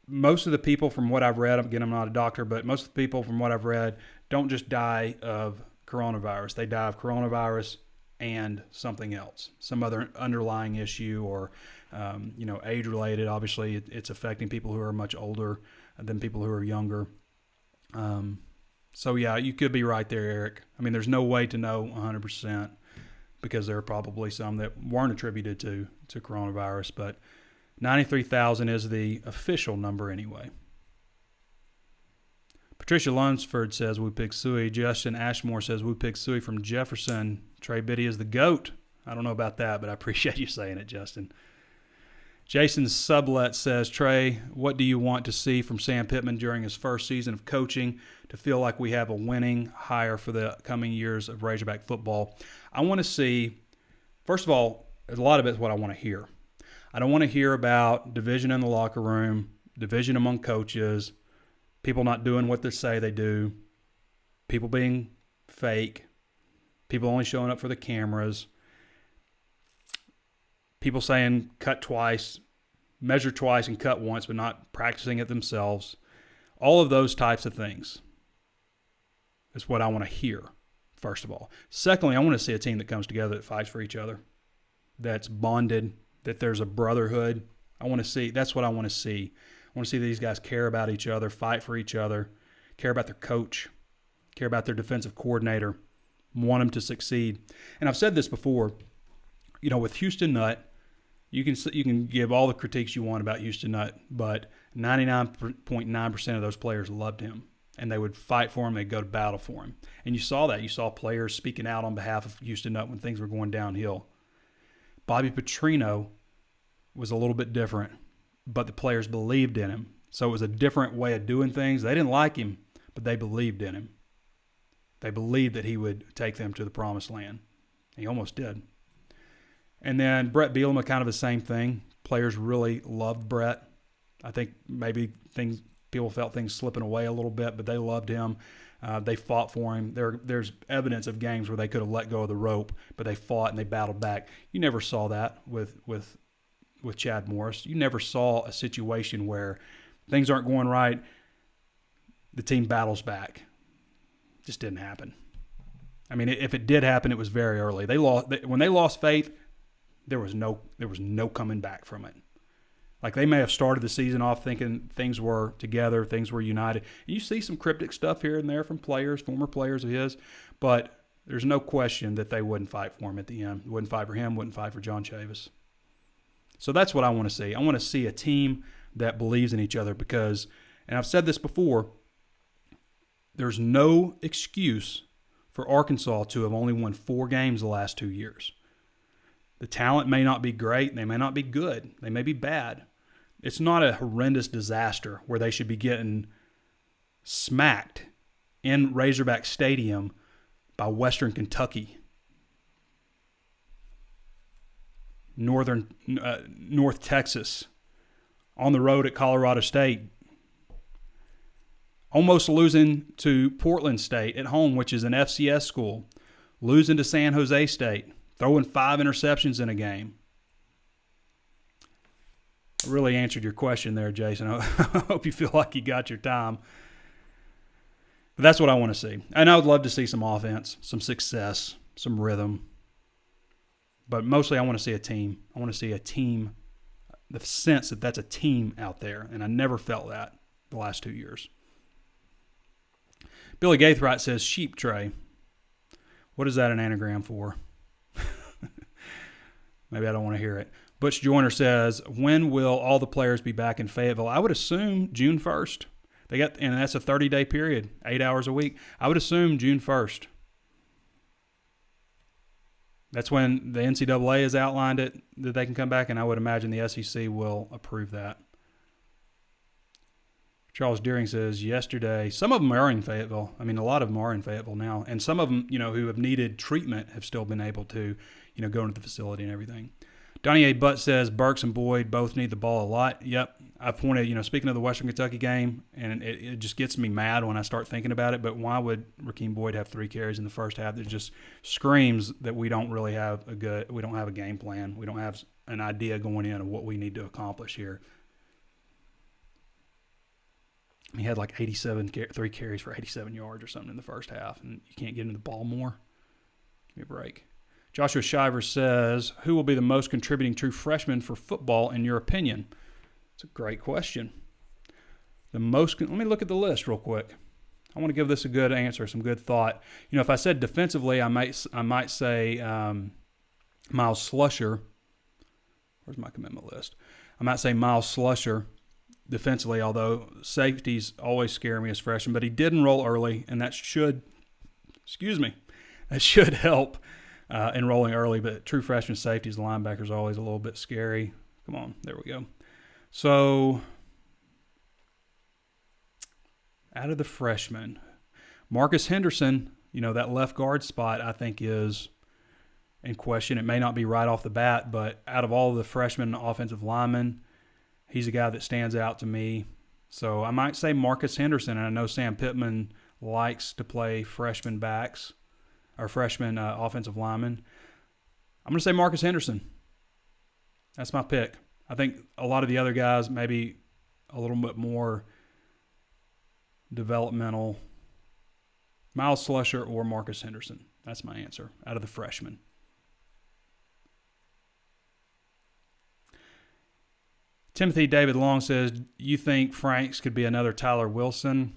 [SPEAKER 1] Most of the people from what I've read, again, I'm not a doctor, but most of the people from what I've read don't just die of coronavirus. They die of coronavirus and something else, some other underlying issue or, age-related. Obviously, it's affecting people who are much older than people who are younger. So, yeah, you could be right there, Eric. I mean, there's no way to know 100% because there are probably some that weren't attributed to coronavirus, but 93,000 is the official number anyway. Patricia Lunsford says, Woo Pig Suey. Justin Ashmore says, Woo Pig Suey from Jefferson. Trey Biddy is the GOAT. I don't know about that, but I appreciate you saying it, Justin. Jason Sublet says, Trey, what do you want to see from Sam Pittman during his first season of coaching to feel like we have a winning hire for the coming years of Razorback football? I want to see, first of all, a lot of it is what I want to hear. I don't want to hear about division in the locker room, division among coaches, people not doing what they say they do, people being fake, people only showing up for the cameras, people saying cut twice, measure twice and cut once, but not practicing it themselves. All of those types of things is what I want to hear, first of all. Secondly, I want to see a team that comes together, that fights for each other, that's bonded, that there's a brotherhood. That's what I want to see. I want to see these guys care about each other, fight for each other, care about their coach, care about their defensive coordinator, want them to succeed. And I've said this before, with Houston Nutt, you can give all the critiques you want about Houston Nutt, but 99.9% of those players loved him, and they would fight for him. They'd go to battle for him. And you saw that. You saw players speaking out on behalf of Houston Nutt when things were going downhill. Bobby Petrino was a little bit different, but the players believed in him. So it was a different way of doing things. They didn't like him, but they believed in him. They believed that he would take them to the promised land. He almost did. And then Brett Bielema, kind of the same thing. Players really loved Brett. I think maybe people felt things slipping away a little bit, but they loved him. They fought for him. There's evidence of games where they could have let go of the rope, but they fought and they battled back. You never saw that with Chad Morris. You never saw a situation where things aren't going right, the team battles back. It just didn't happen. I mean, if it did happen, it was very early. When they lost faith, there was no coming back from it. Like, they may have started the season off thinking things were together, things were united. And you see some cryptic stuff here and there from players, former players of his, but there's no question that they wouldn't fight for him at the end. Wouldn't fight for him, wouldn't fight for John Chavis. So that's what I want to see. I want to see a team that believes in each other because, and I've said this before, there's no excuse for Arkansas to have only won 4 games the last 2 years. The talent may not be great. They may not be good. They may be bad. It's not a horrendous disaster where they should be getting smacked in Razorback Stadium by Western Kentucky, North Texas, on the road at Colorado State, almost losing to Portland State at home, which is an FCS school, losing to San Jose State, throwing 5 interceptions in a game. I really answered your question there, Jason. I hope you feel like you got your time. But that's what I want to see. And I would love to see some offense, some success, some rhythm. But mostly I want to see a team. I want to see a team, the sense that that's a team out there. And I never felt that the last 2 years. Billy Gaithright says, sheep tray. What is that an anagram for? Maybe I don't want to hear it. Butch Joyner says, when will all the players be back in Fayetteville? I would assume June 1st. And that's a 30-day period, 8 hours a week. I would assume June 1st. That's when the NCAA has outlined it, that they can come back, and I would imagine the SEC will approve that. Charles Deering says, yesterday, some of them are in Fayetteville. I mean, a lot of them are in Fayetteville now. And some of them, who have needed treatment have still been able to, go into the facility and everything. Donnie A. Butt says, Burks and Boyd both need the ball a lot. Yep. I pointed, speaking of the Western Kentucky game, and it just gets me mad when I start thinking about it, but why would Rakeem Boyd have 3 carries in the first half? That just screams that we don't really have we don't have a game plan. We don't have an idea going in of what we need to accomplish here. He had like 3 carries for 87 yards or something in the first half, and you can't get him the ball more? Give me a break. Joshua Shiver says, who will be the most contributing true freshman for football in your opinion? It's a great question. Let me look at the list real quick. I want to give this a good answer, some good thought. If I said defensively, I might say Miles Slusher. Where's my commitment list? I might say Miles Slusher defensively, although safeties always scare me as freshmen, but he did enroll early, and that should help enrolling early, but true freshman safeties, linebackers are always a little bit scary. Come on, there we go. So, out of the freshmen, Marcus Henderson, that left guard spot I think is in question. It may not be right off the bat, but out of all the freshmen offensive linemen, he's a guy that stands out to me. So I might say Marcus Henderson, and I know Sam Pittman likes to play freshman backs or freshman offensive linemen. I'm going to say Marcus Henderson. That's my pick. I think a lot of the other guys maybe a little bit more developmental. Miles Slusher or Marcus Henderson. That's my answer out of the freshmen. Timothy David Long says, you think Franks could be another Tyler Wilson?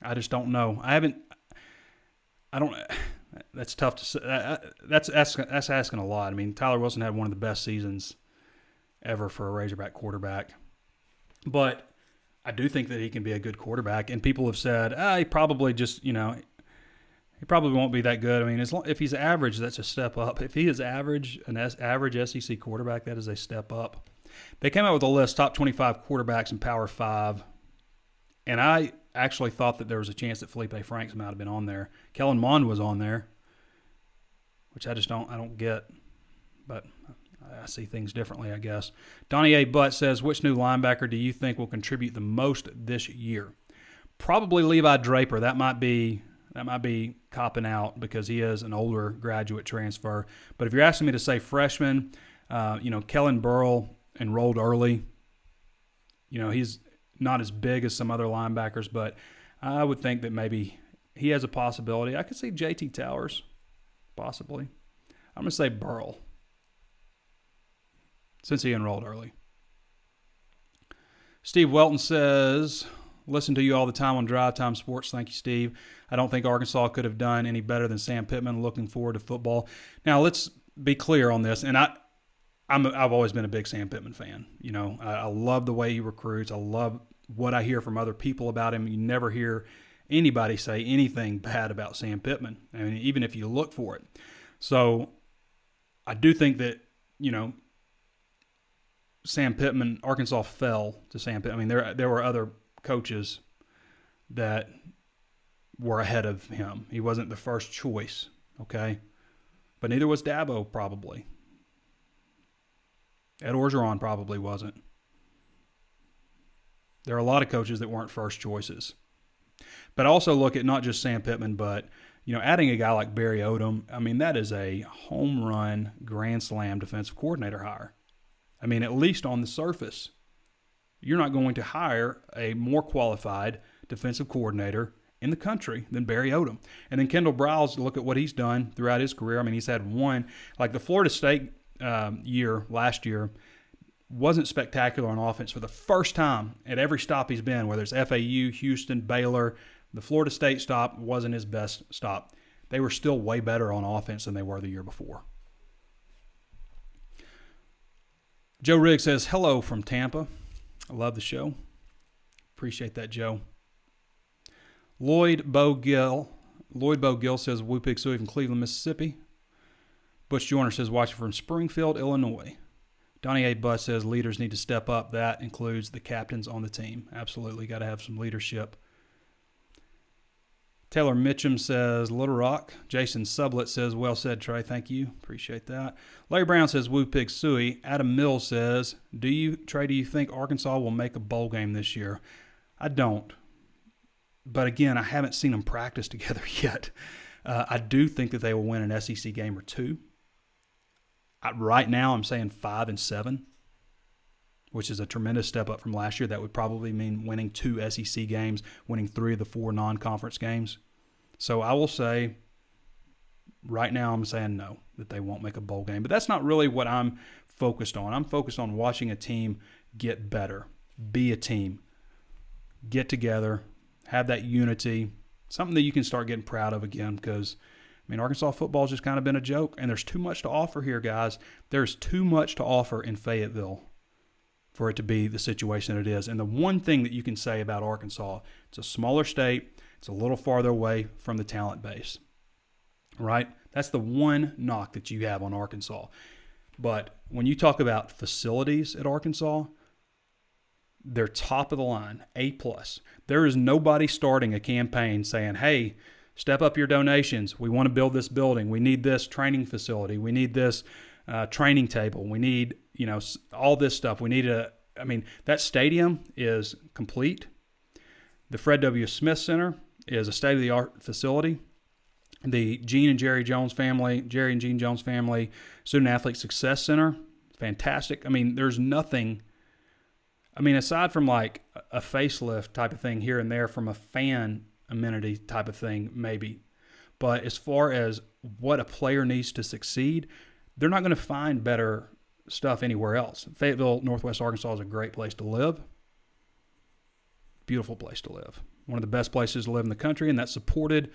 [SPEAKER 1] I just don't know. That's tough to say. That's asking a lot. I mean, Tyler Wilson had one of the best seasons ever for a Razorback quarterback. But I do think that he can be a good quarterback. And people have said, he probably just, he probably won't be that good. I mean, if he's average, that's a step up. If he is average, an average SEC quarterback, that is a step up. They came out with a list, top 25 quarterbacks in Power 5. And I actually thought that there was a chance that Felipe Franks might have been on there. Kellen Mond was on there, which I don't get. But I see things differently, I guess. Donnie A. Butt says, which new linebacker do you think will contribute the most this year? Probably Levi Draper. That might be copping out because he is an older graduate transfer. But if you're asking me to say freshman, Kellen Burrell enrolled early. He's not as big as some other linebackers, but I would think that maybe he has a possibility. I could see JT Towers, possibly. I'm going to say Burrell, since he enrolled early. Steve Welton says, listen to you all the time on Drive Time Sports. Thank you, Steve. I don't think Arkansas could have done any better than Sam Pittman. Looking forward to football. Now, let's be clear on this, and I've always been a big Sam Pittman fan. I love the way he recruits. I love what I hear from other people about him. You never hear anybody say anything bad about Sam Pittman. I mean, even if you look for it. So I do think that, Sam Pittman, Arkansas fell to Sam Pittman. I mean, there were other coaches that were ahead of him. He wasn't the first choice, okay? But neither was Dabo, probably. Ed Orgeron probably wasn't. There are a lot of coaches that weren't first choices. But I also look at not just Sam Pittman, but adding a guy like Barry Odom, I mean, that is a home run, grand slam defensive coordinator hire. I mean, at least on the surface. You're not going to hire a more qualified defensive coordinator in the country than Barry Odom. And then Kendall Briles, look at what he's done throughout his career. I mean, he's had one, like the Florida State year last year, wasn't spectacular on offense for the first time at every stop he's been, whether it's FAU, Houston, Baylor. The Florida State stop wasn't his best stop. They were still way better on offense than they were the year before. Joe Riggs says, hello from Tampa. I love the show. Appreciate that, Joe. Lloyd Bogill says, Woo Pig Suey from Cleveland, Mississippi. Butch Joyner says, watching from Springfield, Illinois. Donnie A. Buss says, leaders need to step up. That includes the captains on the team. Absolutely, got to have some leadership. Taylor Mitchum says, Little Rock. Jason Sublet says, well said, Trey. Thank you. Appreciate that. Larry Brown says, Woo Pig Suey. Adam Mills says, Trey, do you think Arkansas will make a bowl game this year? I don't. But again, I haven't seen them practice together yet. I do think that they will win an SEC game or two. Right now, I'm saying 5-7, which is a tremendous step up from last year. That would probably mean winning 2 SEC games, winning 3 of the 4 non-conference games. So I will say, right now, I'm saying no, that they won't make a bowl game. But that's not really what I'm focused on. I'm focused on watching a team get better, be a team, get together, have that unity, something that you can start getting proud of again, because Arkansas football has just kind of been a joke, and there's too much to offer here, guys. There's too much to offer in Fayetteville for it to be the situation that it is. And the one thing that you can say about Arkansas, it's a smaller state, it's a little farther away from the talent base, right? That's the one knock that you have on Arkansas. But when you talk about facilities at Arkansas, they're top of the line, A+. There is nobody starting a campaign saying, hey, step up your donations. We want to build this building. We need this training facility. We need this training table. We need, all this stuff. We need that stadium is complete. The Fred W. Smith Center is a state-of-the-art facility. The Gene and Jerry and Gene Jones family Student Athlete Success Center, fantastic. There's nothing, aside from like a facelift type of thing here and there from a fan amenity type of thing, maybe. But as far as what a player needs to succeed, they're not going to find better stuff anywhere else. Fayetteville, Northwest Arkansas is a great place to live. Beautiful place to live. One of the best places to live in the country, and that's supported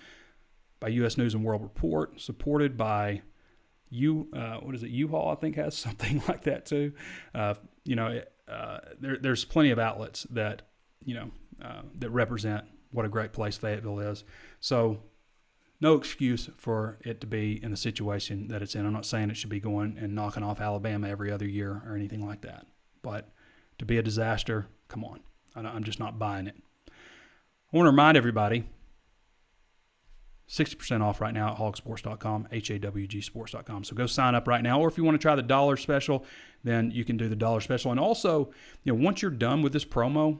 [SPEAKER 1] by U.S. News and World Report, supported by U-Haul, I think, has something like that too. There's plenty of outlets that, that represent what a great place Fayetteville is. So no excuse for it to be in the situation that it's in. I'm not saying it should be going and knocking off Alabama every other year or anything like that. But to be a disaster, come on. I'm just not buying it. I want to remind everybody, 60% off right now at HawgSports.com, HAWGsports.com. So go sign up right now. Or if you want to try the $1 special, then you can do the $1 special. And also, once you're done with this promo,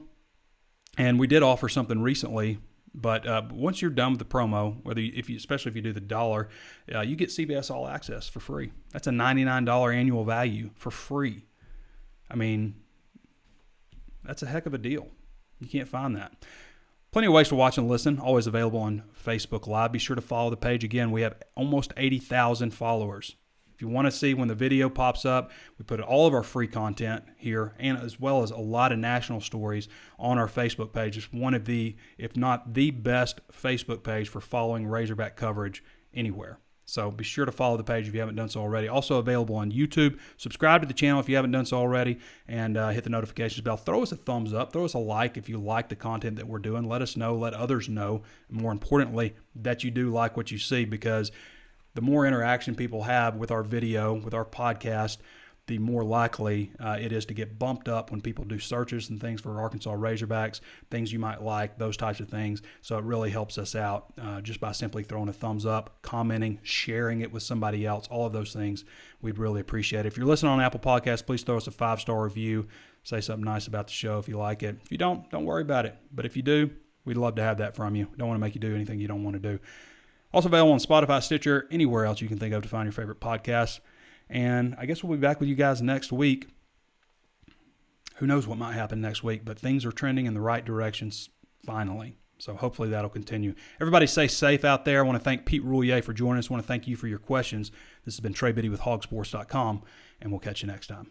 [SPEAKER 1] and we did offer something recently, but once you're done with the promo, especially if you do the $1, you get CBS All Access for free. That's a $99 annual value for free. That's a heck of a deal. You can't find that. Plenty of ways to watch and listen, always available on Facebook Live. Be sure to follow the page. Again, we have almost 80,000 followers. If you want to see when the video pops up, we put all of our free content here, and as well as a lot of national stories on our Facebook page. It's one of the, if not the best Facebook page for following Razorback coverage anywhere. So be sure to follow the page if you haven't done so already. Also available on YouTube. Subscribe to the channel if you haven't done so already, and hit the notifications bell. Throw us a thumbs up. Throw us a like if you like the content that we're doing. Let us know. Let others know. And more importantly, that you do like what you see, because the more interaction people have with our video, with our podcast, the more likely it is to get bumped up when people do searches and things for Arkansas Razorbacks, things you might like, those types of things. So it really helps us out just by simply throwing a thumbs up, commenting, sharing it with somebody else, all of those things we'd really appreciate. If you're listening on Apple Podcasts, please throw us a 5-star review. Say something nice about the show if you like it. If you don't worry about it. But if you do, we'd love to have that from you. Don't want to make you do anything you don't want to do. Also available on Spotify, Stitcher, anywhere else you can think of to find your favorite podcasts. And I guess we'll be back with you guys next week. Who knows what might happen next week, but things are trending in the right directions finally. So hopefully that'll continue. Everybody stay safe out there. I want to thank Pete Roulier for joining us. I want to thank you for your questions. This has been Trey Biddy with HawgSports.com, and we'll catch you next time.